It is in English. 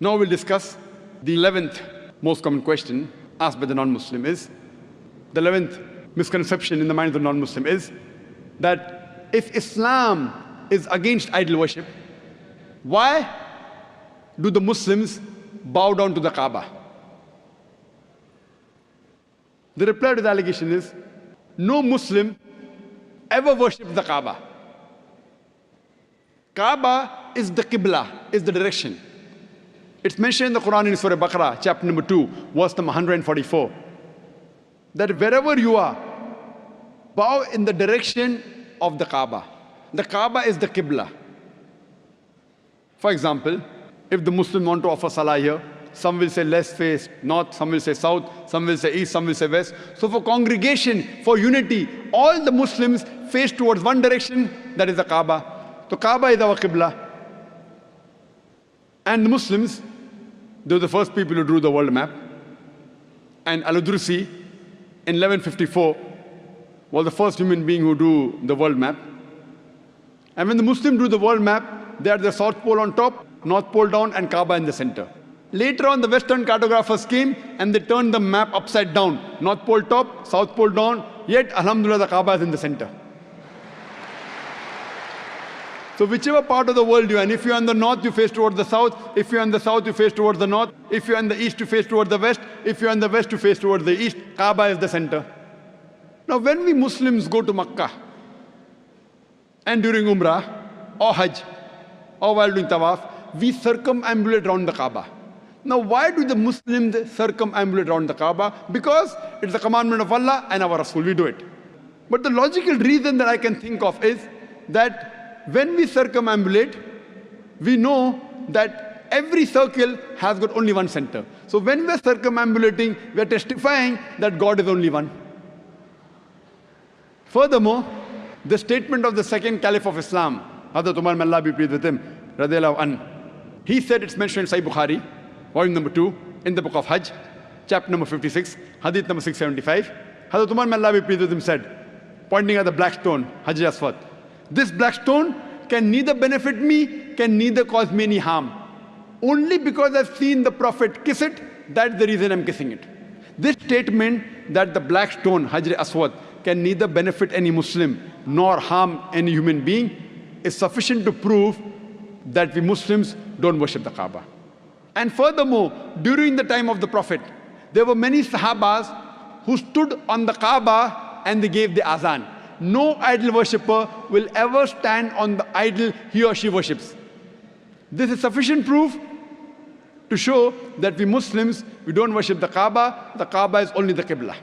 Now we'll discuss the 11th most common question asked by the non-Muslim is, the 11th misconception in the mind of the non-Muslim is that if Islam is against idol worship, why do the Muslims bow down to the Kaaba? The reply to the allegation is, no Muslim ever worships the Kaaba. Kaaba is the Qibla, is the direction. It's mentioned in the Quran in Surah Baqarah, chapter number 2, verse number 144, that wherever you are, bow in the direction of the Kaaba. The Kaaba is the Qibla. For example, if the Muslim want to offer salah here, some will say let's face north, some will say south, some will say east, some will say west. So for congregation, for unity, all the Muslims face towards one direction, that is the Kaaba. So Kaaba is our Qibla. And the Muslims, they were the first people who drew the world map. And Al-Udrusi, in 1154, was the first human being who drew the world map. And when the Muslim drew the world map, they had the South Pole on top, North Pole down, and Kaaba in the center. Later on, the Western cartographers came and they turned the map upside down. North Pole top, South Pole down, yet, alhamdulillah, the Kaaba is in the center. So whichever part of the world you're in, if you're in the north, you face towards the south. If you're in the south, you face towards the north. If you're in the east, you face towards the west. If you're in the west, you face towards the east. Kaaba is the center. Now, when we Muslims go to Makkah, and during Umrah, or Hajj, or while doing Tawaf, we circumambulate around the Kaaba. Now, why do the Muslims circumambulate around the Kaaba? Because it's the commandment of Allah and our Rasul, we do it. But the logical reason that I can think of is that when we circumambulate, we know that every circle has got only one center. So when we're circumambulating, we're testifying that God is only one. Furthermore, the statement of the second Caliph of Islam, Hazrat Umar, may Allah be pleased with him, radiallahu anhu, he said, it's mentioned in Sahih Bukhari, volume number 2, in the book of Hajj, chapter number 56, hadith number 675. Hazrat Umar, may Allah be pleased with him, said, pointing at the black stone, Hajar Aswad, this black stone can neither benefit me, can neither cause me any harm. Only because I've seen the Prophet kiss it, that's the reason I'm kissing it. This statement that the black stone, Hajar Aswad, can neither benefit any Muslim nor harm any human being is sufficient to prove that we Muslims don't worship the Kaaba. And furthermore, during the time of the Prophet, there were many Sahabas who stood on the Kaaba and they gave the azan. No idol worshipper will ever stand on the idol he or she worships. This is sufficient proof to show that we Muslims, we don't worship the Kaaba is only the Qibla.